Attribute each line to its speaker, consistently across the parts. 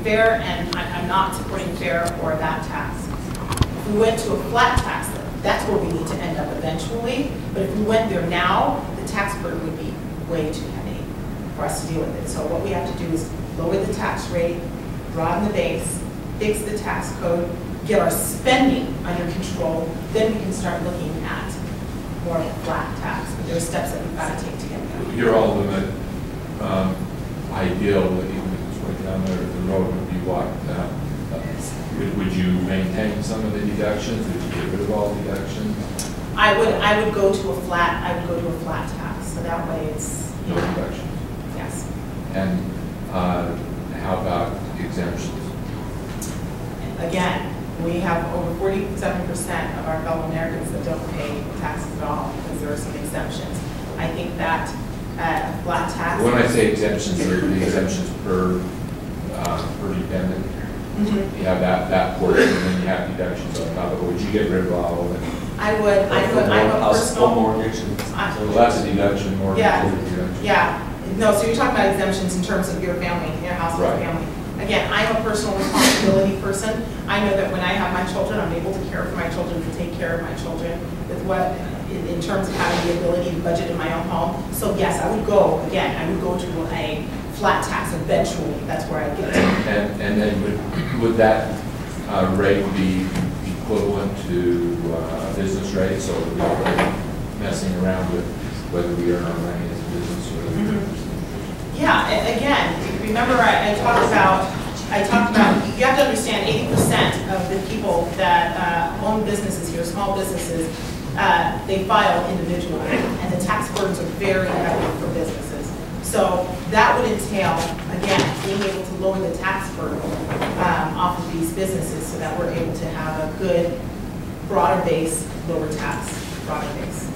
Speaker 1: fair, and I'm not supporting fair or that tax. If we went to a flat tax, that's where we need to end up eventually. But if we went there now, the tax burden would be way too heavy for us to deal with it. So what we have to do is lower the tax rate, broaden the base, fix the tax code, get our spending under control, then we can start looking at more of a flat tax. But there are steps that we've got to take to get there.
Speaker 2: Your ultimate ideal, even if it's way down there, the road would be what? Would you maintain some of the deductions? Would you get rid of all deductions?
Speaker 1: I would go to a flat tax. So that way it's
Speaker 2: No deductions.
Speaker 1: Yes.
Speaker 2: And how about exemptions?
Speaker 1: Again, we have over 47% of our fellow Americans that don't pay taxes at all because there are some exemptions. I think that flat tax.
Speaker 2: When I say exemptions, they're the exemptions per dependent.
Speaker 1: Mm-hmm.
Speaker 2: You have that portion, and then you have deductions on top of it. Would you get rid of all of it?
Speaker 1: I would. I'm a personal
Speaker 3: mortgage.
Speaker 2: So that's a deduction, more.
Speaker 1: Yeah.
Speaker 2: Deduction.
Speaker 1: Yeah. No, so you're talking about exemptions in terms of your family, your household
Speaker 2: Right.
Speaker 1: family. Again, I'm a personal responsibility person. I know that when I have my children, I'm able to care for my children, to take care of my children with what, in terms of having the ability to budget in my own home. So yes, I would go to a flat tax eventually. That's where I get to.
Speaker 2: And then would that rate be equivalent to business rate? So we're not messing around with whether we earn our money as a business or whether
Speaker 1: Yeah, again, remember I talked about, you have to understand 80% of the people that own businesses here, small businesses, they file individually, and the tax burdens are very heavy for businesses. So that would entail, again, being able to lower the tax burden off of these businesses so that we're able to have a good, broader base, lower tax, broader base.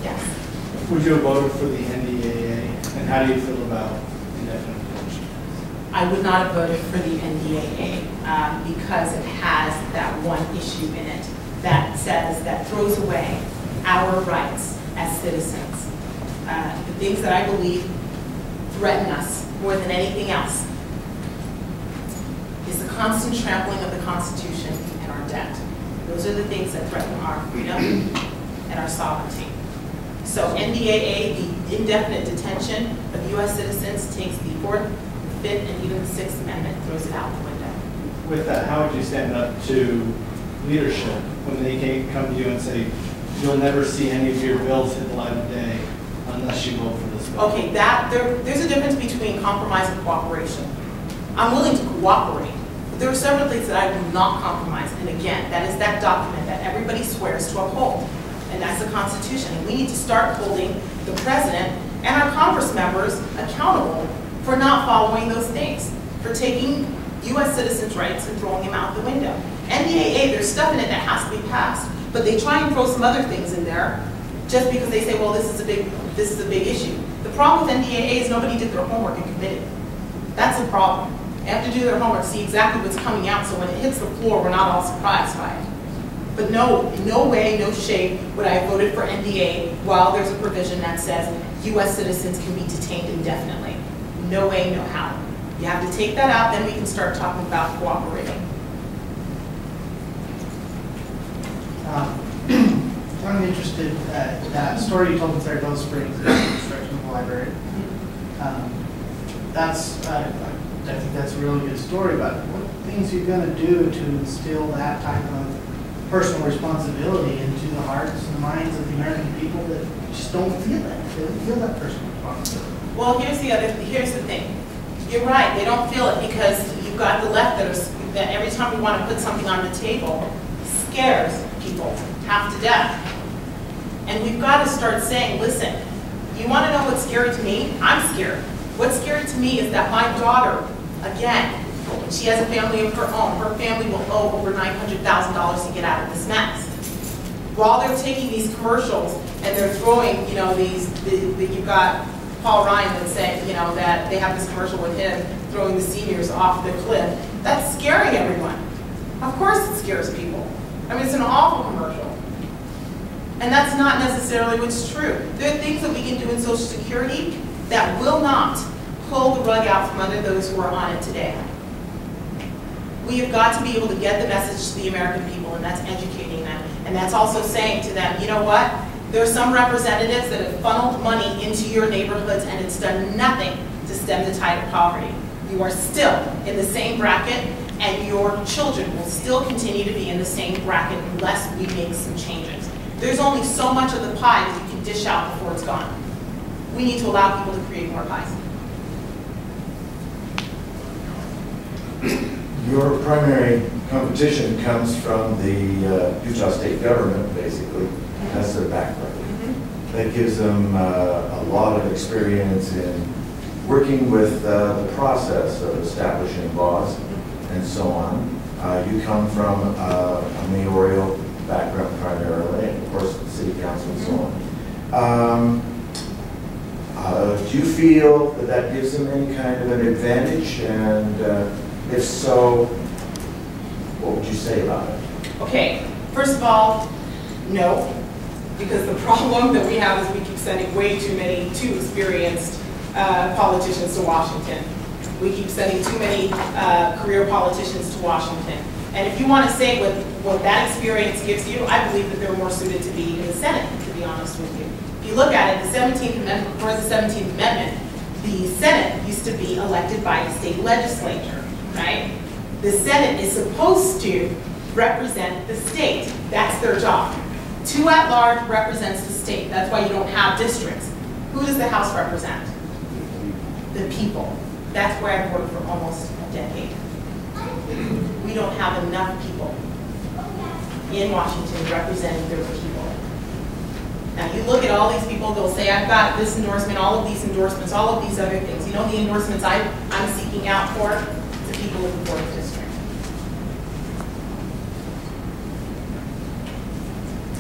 Speaker 1: Yes.
Speaker 4: Would you have voted for the NDAA, and how do you feel about indefinite detention?
Speaker 1: I would not have voted for the NDAA because it has that one issue in it that throws away our rights as citizens. The things that I believe threaten us more than anything else is the constant trampling of the Constitution and our debt. Those are the things that threaten our freedom and our sovereignty. So NDAA, the indefinite detention of U.S. citizens, takes the 4th, 5th, and even the 6th Amendment, throws it out the window.
Speaker 4: With that, how would you stand up to leadership when they can come to you and say, you'll never see any of your bills hit the light of day unless you vote for this bill?
Speaker 1: Okay, there's a difference between compromise and cooperation. I'm willing to cooperate, but there are several things that I do not compromise. And again, that is that document that everybody swears to uphold. And that's the Constitution. And we need to start holding the President and our Congress members accountable for not following those things, for taking U.S. citizens' rights and throwing them out the window. NDAA, there's stuff in it that has to be passed, but they try and throw some other things in there just because they say, well, this is a big issue. The problem with NDAA is nobody did their homework and committed. That's the problem. They have to do their homework, see exactly what's coming out, so when it hits the floor, we're not all surprised by it. But no, in no way, no shape would I have voted for NDA while there's a provision that says U.S. citizens can be detained indefinitely. No way, no how. You have to take that out, then we can start talking about cooperating.
Speaker 5: I'm interested that story you told in Saratoga Springs, the construction of the library. I think that's a really good story, but what things are you going to do to instill that type of personal responsibility into the hearts and minds of the American people that just don't feel that. They don't feel that personal responsibility.
Speaker 1: Well, here's the thing. You're right, they don't feel it because you've got the left that every time we want to put something on the table, scares people half to death. And we've got to start saying, listen, you want to know what's scary to me? I'm scared. What's scary to me is that my daughter, again, she has a family of her own. Her family will owe over $900,000 to get out of this mess. While they're taking these commercials and they're throwing, you've got Paul Ryan that's saying, that they have this commercial with him throwing the seniors off the cliff. That's scaring everyone. Of course it scares people. I mean, it's an awful commercial. And that's not necessarily what's true. There are things that we can do in Social Security that will not pull the rug out from under those who are on it today. We have got to be able to get the message to the American people, and that's educating them. And that's also saying to them, you know what? There are some representatives that have funneled money into your neighborhoods and it's done nothing to stem the tide of poverty. You are still in the same bracket, and your children will still continue to be in the same bracket unless we make some changes. There's only so much of the pie that you can dish out before it's gone. We need to allow people to create more pies.
Speaker 3: Your primary competition comes from the Utah state government, basically. That's their background. That gives them a lot of experience in working with the process of establishing laws and so on. You come from a mayoral background primarily, and of course the city council and so on. Do you feel that that gives them any kind of an advantage? And if so, what would you say about it?
Speaker 1: Okay, first of all, no, because the problem that we have is we keep sending way too many too experienced politicians to Washington. We keep sending too many career politicians to Washington. And if you want to say what that experience gives you, I believe that they're more suited to be in the Senate, to be honest with you. If you look at it, the 17th Amendment, before the 17th Amendment, the Senate used to be elected by the state legislature, right? The Senate is supposed to represent the state. That's their job. 2 at large represents the state. That's why you don't have districts. Who does the House represent? The people. That's where I've worked for almost a decade. We don't have enough people in Washington representing their people. Now you look at all these people, they'll say, I've got this endorsement, all of these endorsements, all of these other things. You know the endorsements I'm seeking out for? The people of the 4th District.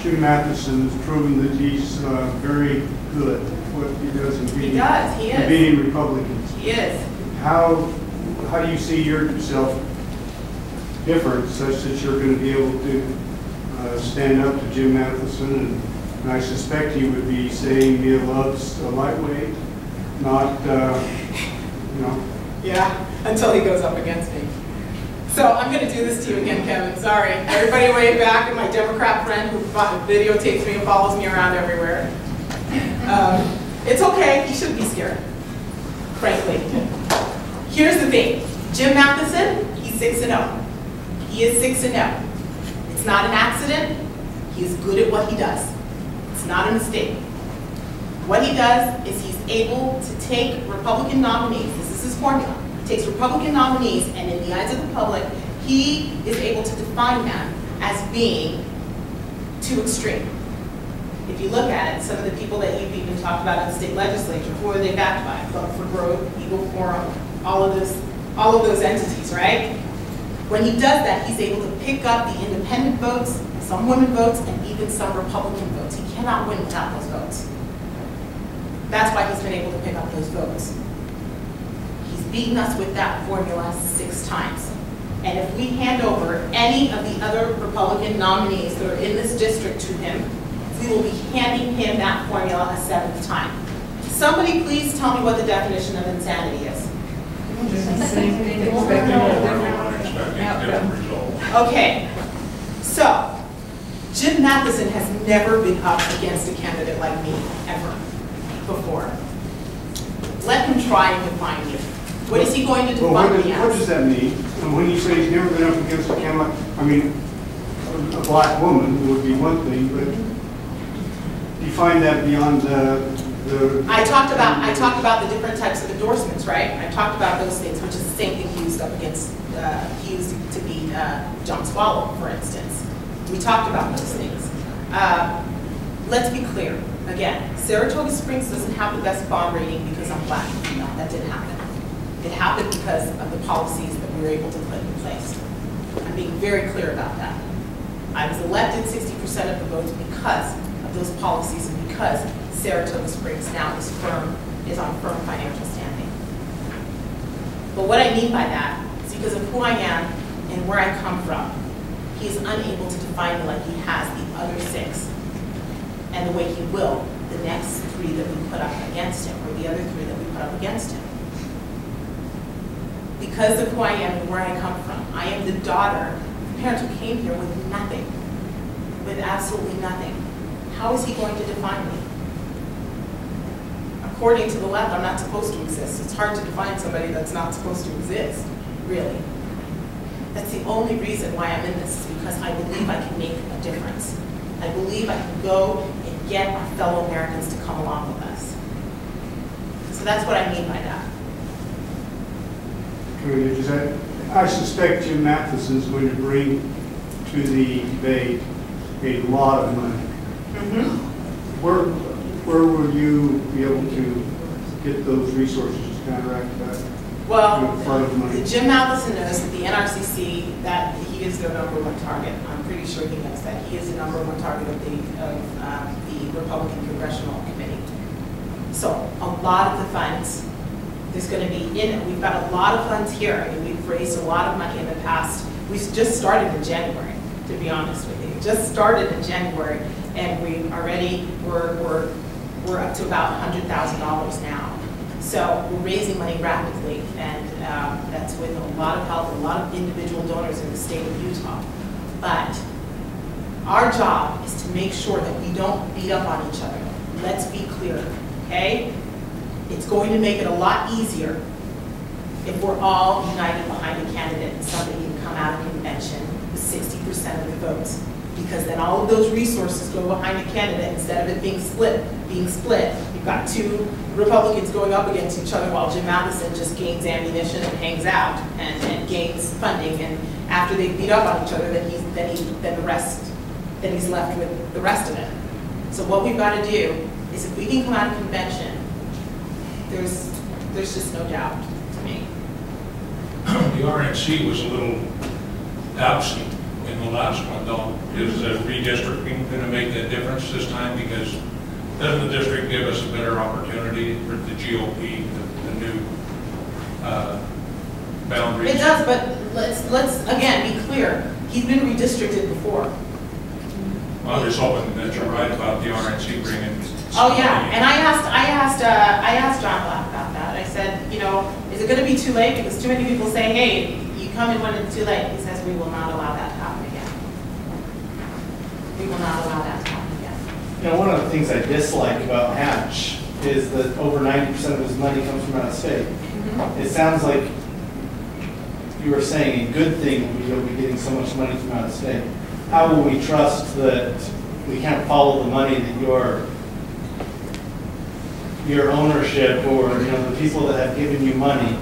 Speaker 6: Jim Matheson has proven that he's very good at what he does in beating,
Speaker 1: He is.
Speaker 6: beating Republicans.
Speaker 1: He is.
Speaker 6: How do you see yourself different such that you're going to be able to stand up to Jim Matheson? And I suspect he would be saying Mia Love's a lightweight, not, you know.
Speaker 1: Yeah, until he goes up against me. So I'm going to do this to you again, Kevin. Sorry. Everybody way back, and my Democrat friend who videotapes me and follows me around everywhere. It's okay. He shouldn't be scared, frankly. Here's the thing. Jim Matheson, he's 6-0. He is 6-0. It's not an accident. He is good at what he does. It's not a mistake. What he does is he's able to take Republican nominees. This is his formula. He takes Republican nominees, and in the eyes of the public, he is able to define them as being too extreme. If you look at it, some of the people that you've even talked about in the state legislature, who are they backed by? Club for Growth, Eagle Forum, all of those entities, right? When he does that, he's able to pick up the independent votes, some women votes, and even some Republican votes. He cannot win without those votes. That's why he's been able to pick up those votes. He's beaten us with that formula 6 times. And if we hand over any of the other Republican nominees that are in this district to him, we will be handing him that formula a 7th time. Somebody please tell me what the definition of insanity is. Okay, so Jim Matheson has never been up against a candidate like me, ever, before. Let him try and define me. What is he going to define me as?
Speaker 6: What does that mean? And when you say he's never been up against a candidate, I mean, a black woman would be one thing, but define that beyond the
Speaker 1: I talked about the different types of endorsements, right? I talked about those things, which is the same thing he used up against, he used to beat John Swallow, for instance. We talked about those things. Let's be clear. Again, Saratoga Springs doesn't have the best bond rating because I'm black. No, that didn't happen. It happened because of the policies that we were able to put in place. I'm being very clear about that. I was elected 60% of the votes because of those policies and because Saratoga Springs now is on firm financial standing. But what I mean by that is because of who I am and where I come from, he is unable to define me like he has the other 6, and the way he will the next 3 that we put up against him, or the other 3 that we put up against him. because of who I am and where I come from. I am the daughter of parents who came here with nothing, with absolutely nothing. How is he going to define me? According to the left, I'm not supposed to exist. It's hard to define somebody that's not supposed to exist, really. That's the only reason why I'm in this, is because I believe I can make a difference. I believe I can go and get our fellow Americans to come along with us. So that's what I mean by that.
Speaker 6: I suspect Jim Matheson's going to bring to the debate a lot of money. Where will you be able to get those resources to counteract that?
Speaker 1: Well,
Speaker 6: Part of the money.
Speaker 1: Jim Matheson knows that the NRCC, that he is their number one target. I'm pretty sure he knows that. He is the number one target of the Republican Congressional Committee. So a lot of the funds, there's going to be in it. We've got a lot of funds here. I mean, we've raised a lot of money in the past. We've just started in January, to be honest with you. Just started in January, and we already, we're up to about $100,000 now. So we're raising money rapidly, and that's with a lot of help, a lot of individual donors in the state of Utah. But our job is to make sure that we don't beat up on each other. Let's be clear, okay? It's going to make it a lot easier if we're all united behind a candidate and somebody can come out of convention with 60% of the votes. Because then all of those resources go behind a candidate instead of it being split. You've got two Republicans going up against each other while Jim Matheson just gains ammunition and hangs out and gains funding. And after they beat up on each other, then he's left with the rest of it. So what we've got to do is, if we can come out of convention, there's just no doubt to me.
Speaker 7: The RNC was a little absent in the last one, though. Is redistricting going to make a difference this time? Because doesn't the district give us a better opportunity for the GOP, the new boundaries?
Speaker 1: It does, but let's again be clear. He's been redistricted before.
Speaker 7: Well, I'm just hoping that you're right about the RNC bringing.
Speaker 1: Oh yeah, and I asked John Black about that. I said, you know, is it going to be too late? Because too many people say, hey, you come in when it's too late. He says, we will not allow that to happen again. We will not allow that to happen again.
Speaker 4: You know, one of the things I dislike about Hatch is that over 90% of his money comes from out of state. It sounds like you were saying a good thing when you'll be getting so much money from out of state. How will we trust that we can't follow the money that your ownership, or the people that have given you money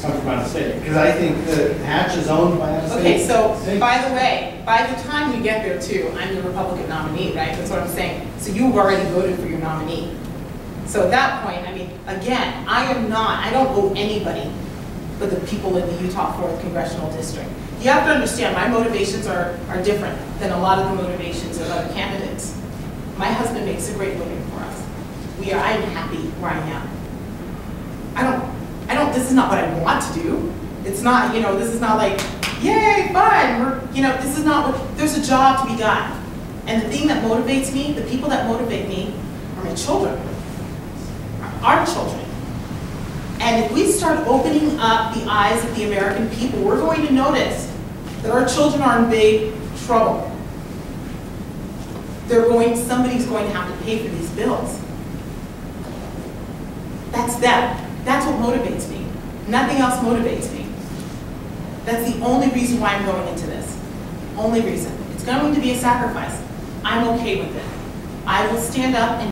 Speaker 4: come from out of state? Because I think that Hatch is owned by out of state.
Speaker 1: Okay, so by the way, by the time you get there too, I'm the Republican nominee, right? That's what I'm saying. So you've already voted for your nominee. So at that point, I mean, again, I don't owe anybody but the people in the Utah 4th Congressional District. You have to understand, my motivations are different than a lot of the motivations of other candidates. My husband makes a great living for us. I'm happy where I am. This is not what I want to do. It's not, this is not like, yay, fun. This is not what, there's a job to be done. And the thing that motivates me, the people that motivate me are my children, our children. And if we start opening up the eyes of the American people, we're going to notice that our children are in big trouble. Somebody's going to have to pay for these bills. That's them. That's what motivates me. Nothing else motivates me. That's the only reason why I'm going into this. Only reason. It's going to be a sacrifice. I'm okay with it. I will stand up and